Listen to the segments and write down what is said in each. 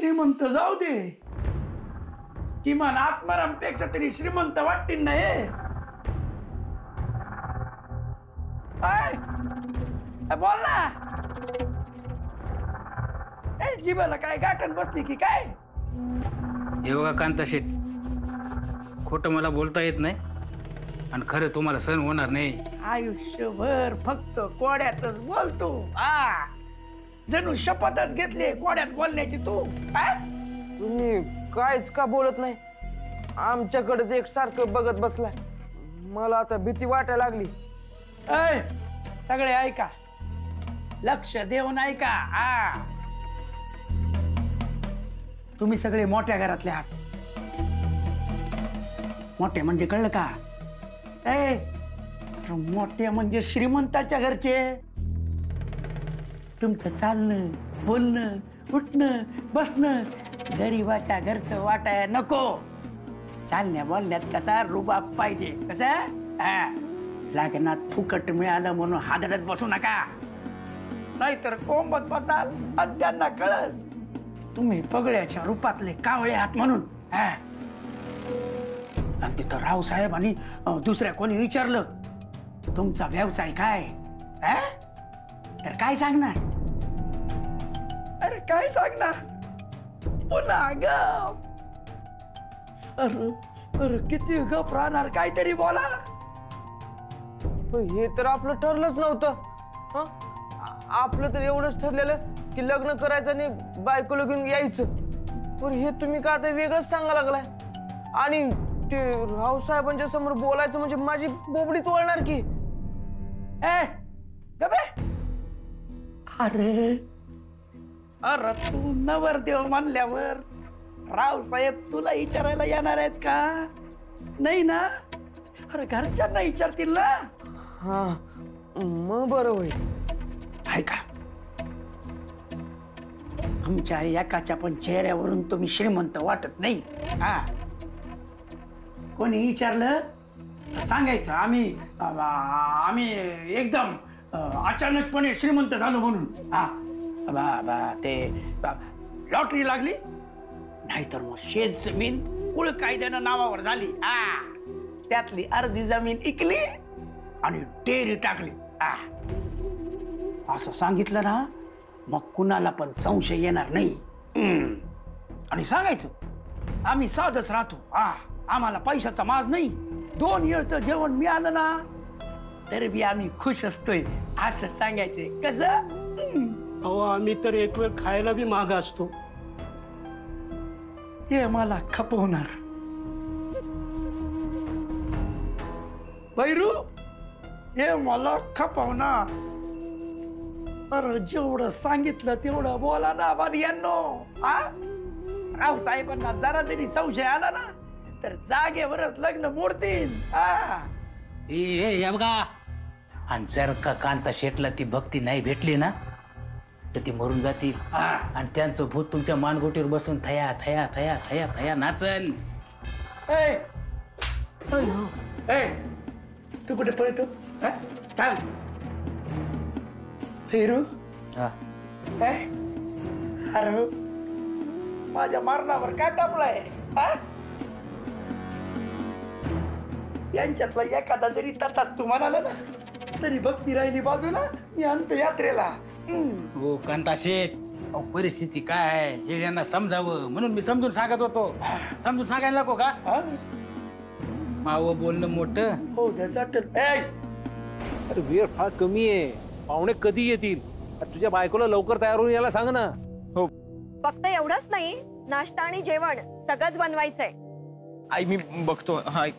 श्रीमंत जाऊ दे, किमान आत्मारामपेक्षा तरी श्रीमंत वाटतील ना हे. बोल ना. जीवाला काय गाठण बसली की काय? हे बघा कांता शेठ, खोटं मला बोलता येत नाही आणि खरं तुम्हाला सण होणार नाही. आयुष्यभर फक्त कोड्यातच बोलतो. जणू शपथच घेतली कोड्यात बोलण्याची तू. तुम्ही कायच का बोलत नाही? आमच्याकडेच एक सारखं बघत बसलाय. मला आता भीती वाटायला लागली. सगळे ऐका, लक्ष देऊन ऐका. तुम्ही सगळे मोठ्या घरातले आहात. मोठे म्हणजे कळलं का? मोठे म्हणजे श्रीमंताच्या घरचे. तुमचं चालणं, बोलणं, उठणं, बसणं गरीबाच्या घरचं वाटाय नको. चालण्या बोलण्यात कसा रुबाब पाहिजे. कसा लग्नात फुकट मिळालं म्हणून हादरत बसू नका, नाहीतर कोंबत बसाल आणि त्यांना कळल तुम्ही पगड्याच्या रूपातले कावळे आहात म्हणून. आणि तिथं रावसाहेब आणि दुसऱ्या कोणी विचारलं तुमचा व्यवसाय काय, तर काय सांगणार? अरे काय सांगणार? पुन्हा गप. अरे किती गप राहणार, काहीतरी बोला. हे तर आपलं ठरलंच नव्हतं. आपलं तर एवढंच ठरलेलं की लग्न करायचं आणि बायकोला घेऊन यायचं. पण हे तुम्ही का आता वेगळंच सांगा लागलाय. आणि ते रावसाहेबांच्या समोर बोलायचं म्हणजे माझी बोबडीच वळणार की. अरे अरे तू नवरदेव म्हणल्यावर रावसाहेब तुला विचारायला येणार आहेत का? नाही ना? अरे घरच्यांना विचारतील ना. हा मग बरं होईल. ऐका, तुमच्या एकाच्या पण चेहऱ्यावरून तुम्ही श्रीमंत वाटत नाही. कोणी विचारलं सांगायचं आम्ही आम्ही एकदम अचानकपणे श्रीमंत झालो म्हणून. ते लॉटरी लागली, नाहीतर मग शेत जमीन कुळ कायद्यानं नावावर झाली. त्यातली अर्धी जमीन इकली आणि डेअरी टाकली. असं सांगितलं ना, मग कुणाला पण संशय येणार नाही. आणि सांगायचं आम्ही साधच राहतो. आम्हाला पैशाचा माज नाही. 2 वेळचं जेवण मिळालं ना तरी बी आम्ही खुश असतोय असं सांगायचंय. कसं? अहो आम्ही तर एक वेळ खायला बी माग असतो. हे मला खपवणार. भैरू, हे मला खपवणार. अरे जेवढं सांगितलं तेवढं बोला ना बादियांनो. रावसाहेबांना जरा तरी संशय आला ना तर जागेवरच लग्न मोडतील. बघा, आणि जर का कांता शेटला ती भक्ती नाही भेटली ना तर ती मरून जातील. आणि त्यांचं भूत तुमच्या मानगोटीवर बसून थया थया थया थया थया नाचन. तू कुठे पळतो? फेरू अरे माझ्या मरणावर काय टापलाय? यांच्यातला एखादा जरी तसाच तू म्हणाला ना तरी भक्ती राहिली बाजूला. मी आणतो यात्रेला. हो कांता शेठ, परिस्थिती काय आहे हे यांना समजावं म्हणून मी समजून सांगत होतो. समजून सांगायला नको का? मावं बोलणं मोठं. हो चालेल. अरे वेळ फार कमी आहे. पाहुणे कधी येतील? तुझ्या बायकोला लवकर तयार होऊन यायला सांग ना. हो फक्त एवढंच नाही, नाश्ता आणि जेवण सगळंच बनवायचंय. आई मी बघतो. हाय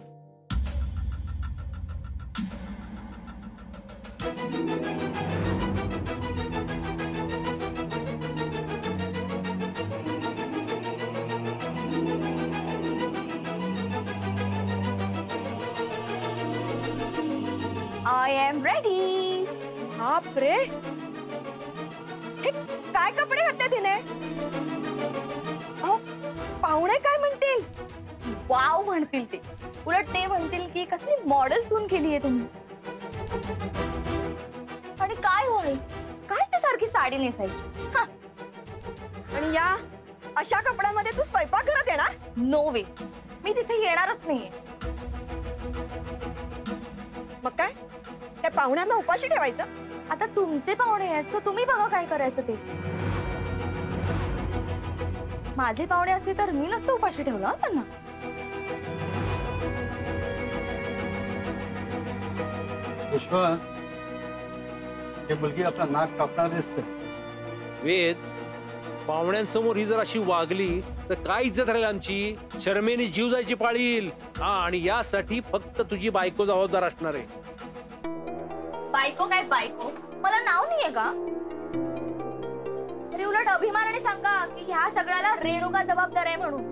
I am ready. बाप रे, हे काय कपडे घातले तिने? पाहुणे काय म्हणतील? वाव म्हणतील ते. उलट ते म्हणतील की कसली मॉडेल सून केलीये तुम्ही. आणि काय होईल, काय ते सारखी साडी नेसायची. आणि या अशा कपड्यांमध्ये तू स्वयंपाकघरात येणार? नो वे, मी तिथे येणारच नाहीये. मग काय त्या पाहुण्यांना उपाशी ठेवायचं? आता तुमचे पाहुणे आहेत तर तुम्ही बघा काय करायचं ते. माझे पाहुणे असते तर मी नसतं उपाशी ठेवलं त्यांना. पुष्पा, हे मुलगी आपला नाक कापणार दिसत. वेद, पाहुण्यांसमोर ही जर अशी वागली तर काय इज्जत राहील आमची? शर्मेने जीव जायची पाळी येईल. हा, आणि यासाठी फक्त तुझी बायको जबाबदार असणार आहे. बायको काय बायको? मला नाव नाहीये का? तरी उलट अभिमानाने सांगा की ह्या सगळ्याला रेणुका जबाबदार आहे म्हणून.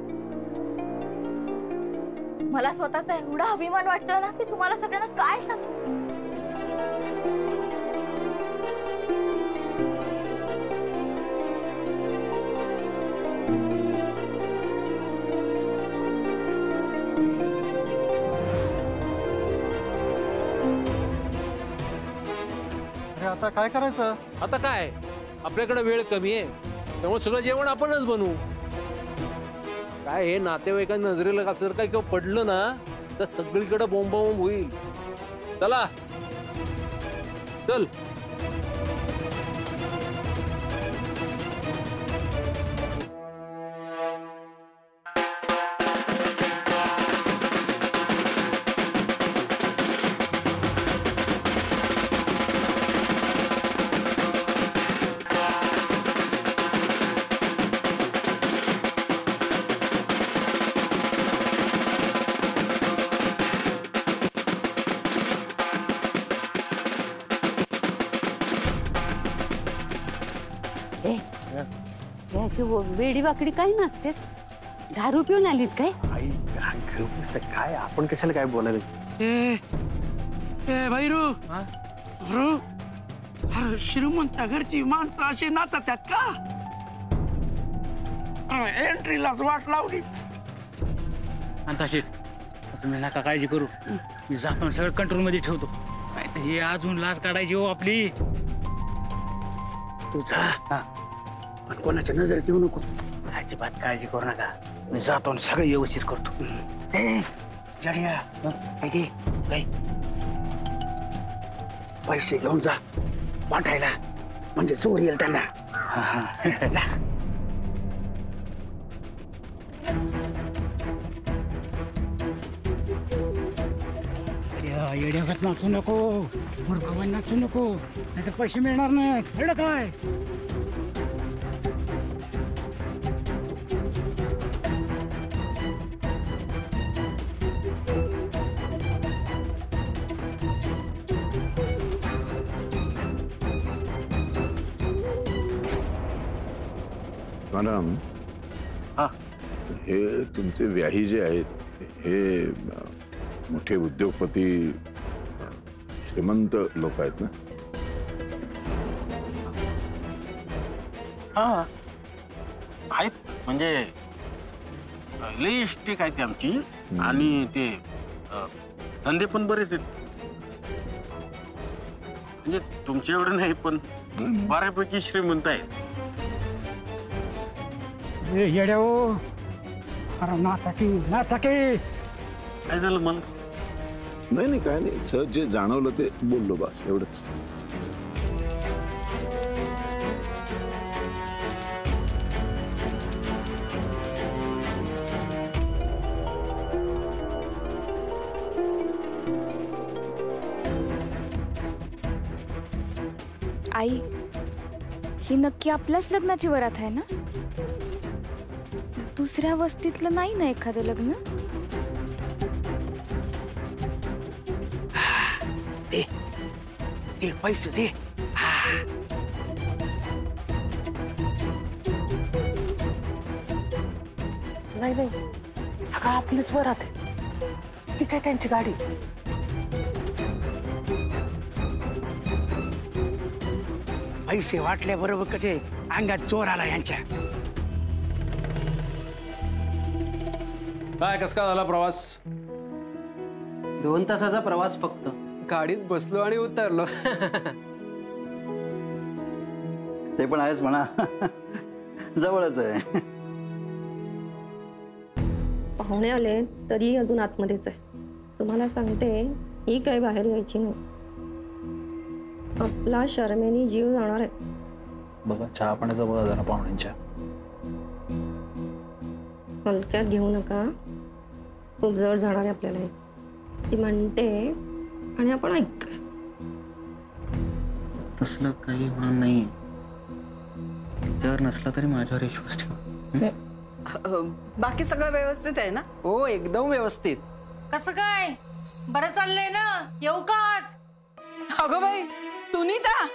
मला स्वतःचा एवढा अभिमान वाटतोय ना की तुम्हाला सगळ्यांना काय सांगू. अरे आता काय करायचं? आता काय, आपल्याकडे वेळ कमी आहे त्यामुळे सगळं जेवण आपणच बनवू. काय हे नातेवाईकांच्या नजरेला असं काय किंवा पडलं ना तर सगळीकडे बोंबाबोंब होईल. चला चल. अशी वेडी वाकडी काही नसते. दारू पिऊन आलीत काय? काय आपण कशाला काय बोलायला? भैरू अरे श्रीमंत घरची माणसं अशी नाचतात का? एंट्रीलाच वाट लावली. कांता शेठ, तुम्ही नका काळजी करू. मी जातो आणि सगळं कंट्रोल मध्ये ठेवतो. नाही तर हे अजून लाज काढायची हो आपली. तू जा पण कोणाच्या नजरेत येऊ नको. अजिबात काळजी करू नका. मी जातो आणि सगळं व्यवस्थित करतो. पैसे घेऊन जा वाटायला, म्हणजे चोर येईल त्यांना. येड्यागत नाचू नको, मूर्खवान नाचू नको, नाही तर पैसे मिळणार नाही. कळलं काय? मॅडम, हे तुमचे व्याही जे आहेत हे मोठे उद्योगपती, श्रीमंत लोक आहेत ना? हा आहेत, म्हणजे लई इष्टिक आहे ती आमची. आणि ते धंदे पण बरेच आहेत. म्हणजे तुमच्या एवढं नाही पण बऱ्यापैकी श्रीमंत आहेत. येड्या हो, अरे नाचाकी नाचाकी. काय झालं मला? नाही नाही, काय नाही, सहज जे जाणवलं ते बोललो, बस एवढंच. आई, ही नक्की आपल्याच लग्नाची वरात आहे ना? दुसऱ्या वस्तीतलं नाही ना एखादं लग्न? दे दे पैसे दे. नाही नाही, अगं आपलीच वरात आहे. ती काय त्यांची गाडी? पैसे वाटल्याबरोबर कसे अंगात जोर आला यांच्या. काय कस का झाला प्रवास? 2 तासाचा प्रवास फक्त. गाडीत बसलो आणि उतरलो. ते पण आहेच म्हणा, जवळच आहे. पाहुणे आले तरी अजून आतमध्येच आहे. तुम्हाला सांगते ही काही बाहेर यायची नाही. आपला शर्मेने जीव जाणार आहे. बघा चहा पाण्याचा बघा जरा पाहुण्यांच्या. हलक्यात घेऊ नका, खूप जड जाणार आहे आपल्याला. ती म्हणते आणि आपण ऐकतोय. तसलं काही होणार नाही. तर नसला तरी माझ्यावर विश्वास ठेव. बाकी सगळं व्यवस्थित आहे ना? हो एकदम व्यवस्थित. कसं काय बरं चाललंय ना? येऊ का? अगं बाई सुनीता,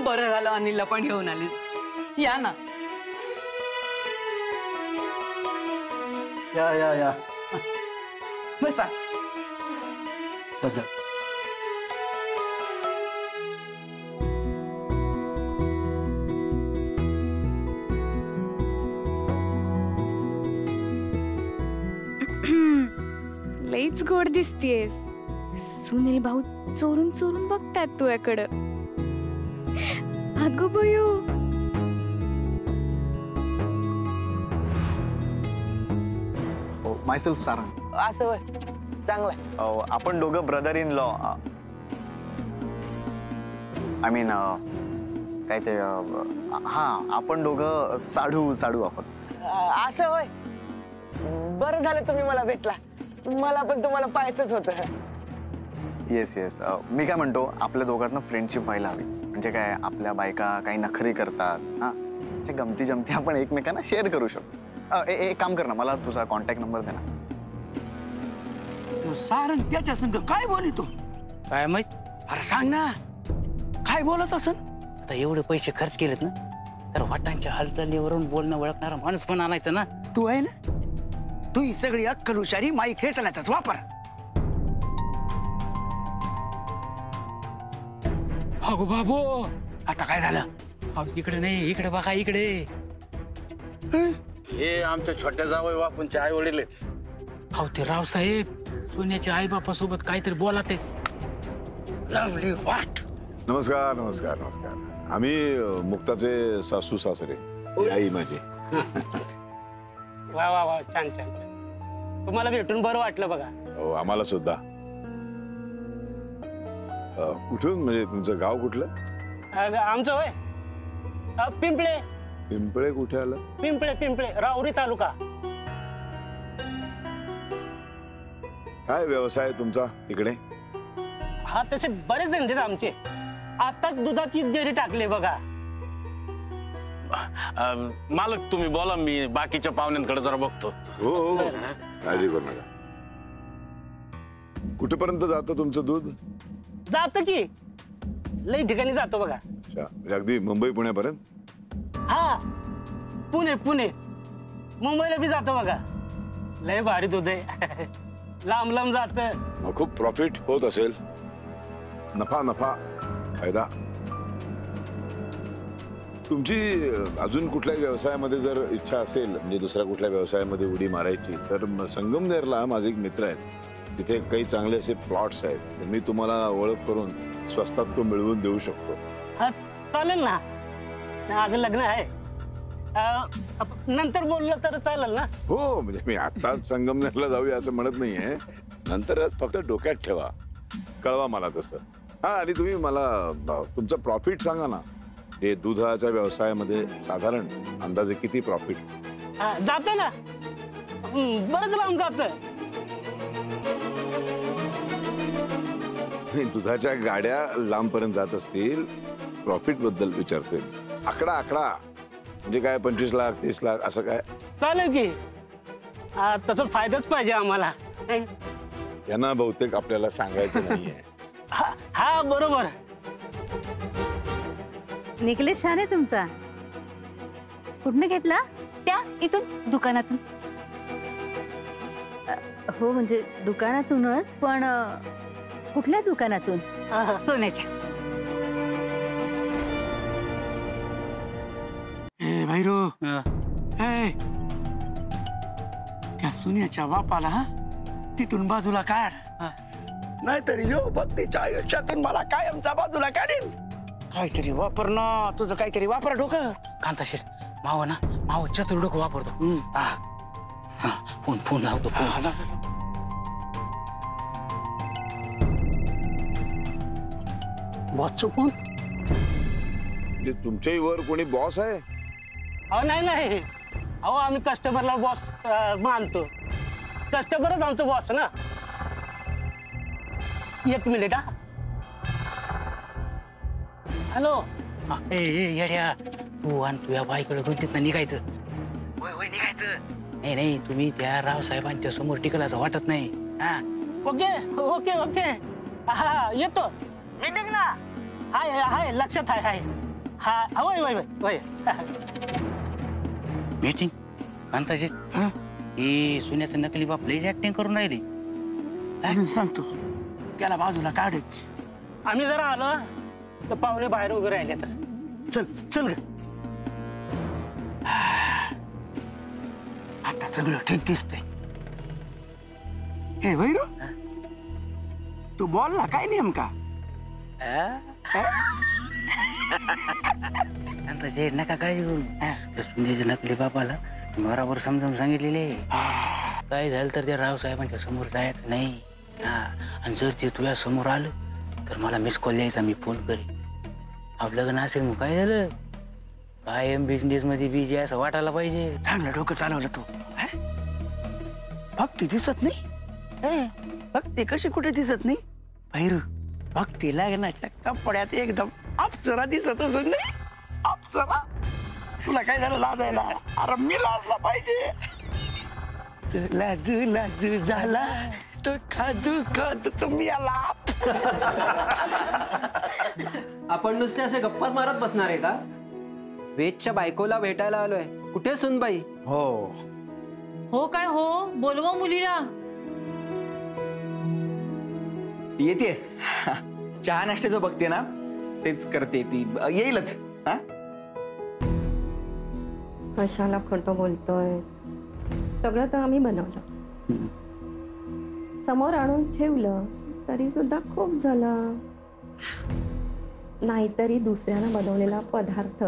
बरं झालं अनिलला पण घेऊन आलीस. या ना. या या या बसा. बसा. लईच गोड दिसतेस. सुनील भाऊ चोरून चोरून बघतात तुझ्याकडं. अगं बयो. मायसेल्फ सारंग. असं होय, चांगलं. आपण दोघं brother in law. I mean काय ते हा आपण दोघं साडू साडू आहोत. असं होय, बरं झालं तुम्ही मला भेटला. मला पण तुम्हाला पाहायचंच होतं. Yes yes. मी काय म्हणतो, आपल्या दोघांना फ्रेंडशिप व्हायला हवी. म्हणजे काय, आपल्या बायका काही नखरी करतात हा, त्या गमती जमती आपण एकमेकांना शेअर करू शकतो. एक काम कर ना, मला तुझा कॉन्टॅक्ट नंबर दे ना. सारंग त्याच्या संग काय बोलितो? काय माहित? अरे सांग ना, काय बोलत असन? आता एवढे पैसे खर्च केलेत ना, तर वाटांच्या हालचालीवरून बोलणं ओळखणारा माणूस पण आणायचं ना. तू आहे ना, तू ही सगळी अक्कल हुशारी माई खेचण्याचाच वापर. अगो बाबो, आता काय झालं? इकडे नाही, इकडे बघा, इकडे. हे आमच्या छोट्या जावई बापूंचे आई वडील आहेत. अहो ते रावसाहेब सोन्याच्या आई बापासोबत काहीतरी बोलत आहेत. लवली वाट. नमस्कार नमस्कार नमस्कार. आम्ही मुक्ताचे सासू सासरे. आई माझी. वा वा वा, छान छान. तुम्हाला भेटून बरं वाटलं बघा. हो आम्हाला सुद्धा. कुठून, म्हणजे तुमचं गाव कुठलं? आमचं होय पिंपळे. पिंपळे कुठे आलं? पिंपळे पिंपळे राहुरी तालुका. काय व्यवसाय तुमचा तिकडे? हा तसे बरेच धंदे आमचे. आता दुधाची डेअरी टाकली बघा. मालक तुम्ही बोला, मी बाकीच्या पाहुण्यांकडे जरा बघतो. हो हो, काळजी करू नका. कुठेपर्यंत जातं तुमचं दूध? जातं की लई ठिकाणी जातो बघा. अच्छा, म्हणजे अगदी मुंबई पुण्यापर्यंत? हा, पुणे पुणे मुंबईला बी जातो बघा. लय भारी दूध आहे. लांब लांब जात. खूप प्रॉफिट होत असेल. नफा नफा फायदा. तुमची अजून कुठल्याही व्यवसायामध्ये जर इच्छा असेल, म्हणजे दुसऱ्या कुठल्या व्यवसायामध्ये उडी मारायची, तर संगमनेरला माझे एक मित्र आहेत. तिथे काही चांगले असे प्लॉट्स आहेत. मी तुम्हाला ओळख करून स्वस्तात तो मिळवून देऊ शकतो. हा चालेल ना. आज लग्न आहे, नंतर बोललं तर चालेल ना? हो, म्हणजे मी आताच संगमनेरला जाऊया असं म्हणत नाहीये. नंतरच फक्त डोक्यात ठेवा, कळवा मला तसं. हा, आणि तुम्ही मला तुमचं प्रॉफिट सांगा ना. हे दुधाच्या व्यवसायामध्ये साधारण अंदाजे किती प्रॉफिट? जात ना, बरंच लांब जात. दुधाच्या गाड्या लांबपर्यंत जात असतील. प्रॉफिट बद्दल विचारतोय. आकडा आकडा म्हणजे काय, 25 लाख 30 लाख असं काय? चालेल की. तसं फायदाच पाहिजे आम्हाला. यांना बहुतेक आपल्याला सांगायचं नाहीये. हा बरोबर. नेकलेस छान आहे तुमचा. कुठनं घेतला? त्या इथून दुकानातून. हो म्हणजे दुकानातूनच, पण कुठल्या दुकानातून? सोन्याच्या. ए भैरू, त्या सोन्याच्या बापाला तिथून बाजूला काढ. नाहीतरी यो भक्तीच्या आयुष्यातून मला कायमचा बाजूला काढीन. काहीतरी वापर ना, तुझं काहीतरी वापर डोकं. कांताशीर माव ना माव चतुर डोकं वापरतो. हा हा फोन फोन लावतो फोन. बॉसचं फोन. तुमच्याही वर कोणी बॉस आहे? अहो नाही अहो आम्ही कस्टमरला बॉस मानतो. कस्टमरच आमचं बॉस ना. 1 मिनिट. हा हॅलो. ए येड्या तू आणि तुझ्या बाईकडे गुंतीत निघायचं. होय निघायचं. नाही तुम्ही त्या रावसाहेबांच्या समोर टिकलाच वाटत नाही. हा ओके ओके ओके. हा येतो मी निघला. हाय हाय लक्षात आहे. हाय हा वय वय वय. मीटिंग कांताजी हे सुन्याचं नकली बाप लयच ऍक्टिंग करून राहिली. सांगतो त्याला बाजूला काढच. आम्ही जरा आलो तर पाहुणे बाहेर उभे राहिले. चल चल ग. आता सगळं ठीक दिसतंय. हे वैरू तू बोल ना काय नेमका. कांताजी नका काळजी करू. सुन्याच्या नकली बापाला बरोबर समजावून सांगितलेले. काय झालं तर त्या रावसाहेबांच्या समोर जायचं नाही. हा आणि जर ते तुझ्या समोर आलं तर मला मिस कॉल द्यायचा. मी फोन करेन. आपलं लग्न असेल मग काय झालं. कायम बिझनेस मध्ये बिझी असं वाटायला पाहिजे. चांगलं डोकं चालवलं तू. भक्ती दिसत नाही. भक्ती कशी कुठे दिसत नाही. भैरू भक्ती लग्नाच्या कपड्यात एकदम अप्सरा दिसतच नाही. अप्सरा तुला काय झालं लाजायला. अरे मी लाजला पाहिजे. लाजू झाला तो खाजू मी आला. आपण नुसते असे गप्पात मारत बसणार आहे का. वेदच्या बायकोला भेटायला आलोय. कुठे सुनबाई. हो काय हो बोलवा मुलीला. येते चहा नाश्त्याचं बघते ना तेच करते ती. येईलच. कशाला खोटं बोलतोय. सगळं तर आम्ही बनवलं. समोर आणून ठेवलं तरी सुद्धा खूप झालं. नाहीतरी दुसऱ्यानं बनवलेला पदार्थ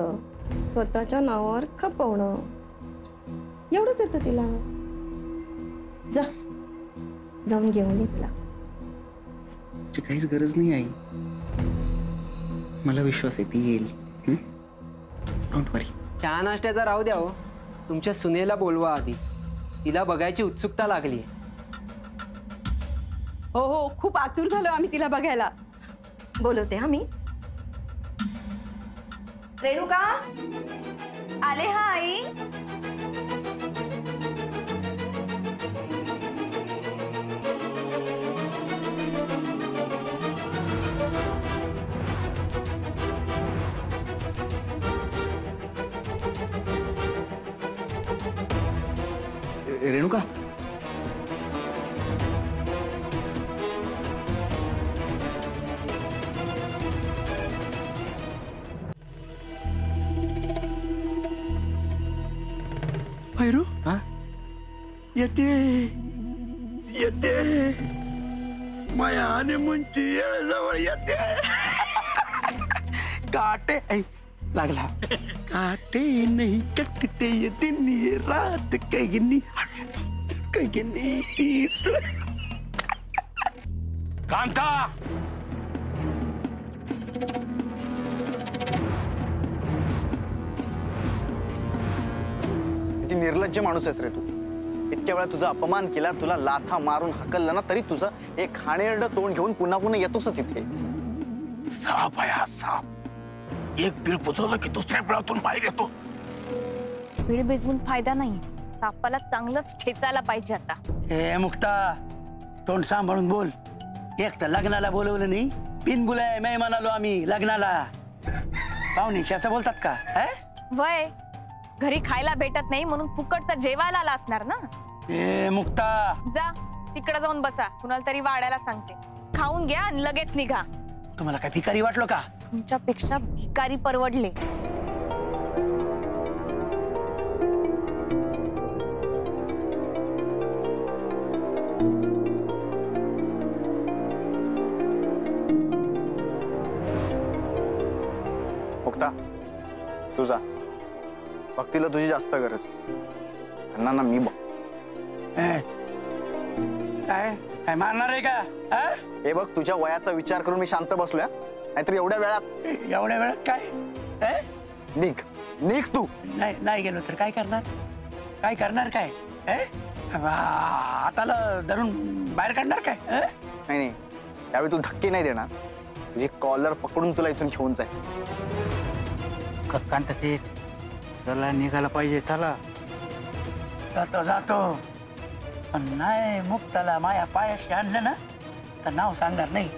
स्वतःच्या नावावर खपवणं एवढंच येतं तिला. जा जाऊन घेऊन ये तिला. काहीच गरज नाही आई. मला विश्वास आहे ती येईल. डोंट वरी. चहा नाश्त्याचा राहू द्या हो. तुमच्या सुनेला बोलवा आधी. तिला बघायची उत्सुकता लागली. हो खूप आतुर झालो आम्ही तिला बघायला. बोलवते आम्ही. रेणुका आले. हा आई. रेणुका भैरू येते माया हनीमूनची वेळ जवळ येते. काटे लागला. काटे नहीं कटते ये दिन ये रात कहीं कांता किती निर्लज्ज माणूस आहेस रे तू. इतक्या वेळा तुझा अपमान केला. तुला लाथा मारून हकललं ना तरी तुझं एक खाणेरडं तोंड घेऊन पुन्हा पुन्हा येतोसच इथे. साप आहे साप. एक बीळ पुजवलं की दुसऱ्या बिळातून बाहेर येतो. बीळ भिजवून फायदा नाही. सापाला चांगलंच ठेचायला पाहिजे आता. हे मुक्ता तोंड सांभाळून बोल. एक तर लग्नाला बोलवलं नाही. बिन बुलाय मेहमान आलो आम्ही लग्नाला. पाहुणीशी असं बोलतात का. वय घरी खायला भेटत नाही म्हणून फुकटचं जेवायला आला असणार ना. ए मुक्ता जा तिकडे जाऊन बसा. कुणाला तरी वाढायला सांगते. खाऊन घ्या आणि लगेच निघा. तुम्हाला काय भिकारी वाटलो का. तुमच्यापेक्षा भिकारी परवडले. मुक्ता तुझा भक्तीला तुझी जास्त गरज. अण्णांना मी बघ. काय काय मारणार आहे का? हे बघ, तुझ्या वयाचा विचार करून मी शांत बसलोय. नाहीतर एवढ्या वेळात काय निघ निघ तू. नाही गेलो तर काय करणार? काय करणार? काय हाताला धरून बाहेर काढणार काय? नाही, त्यावेळी तू धक्के नाही देणार. तुझी कॉलर पकडून तुला इथून घेऊन जाईल. कांताचे चला निघायला पाहिजे. चला. जातो पण नाही मुक्ताला माया पायाशी आणलं ना तर नाव सांगणार नाही.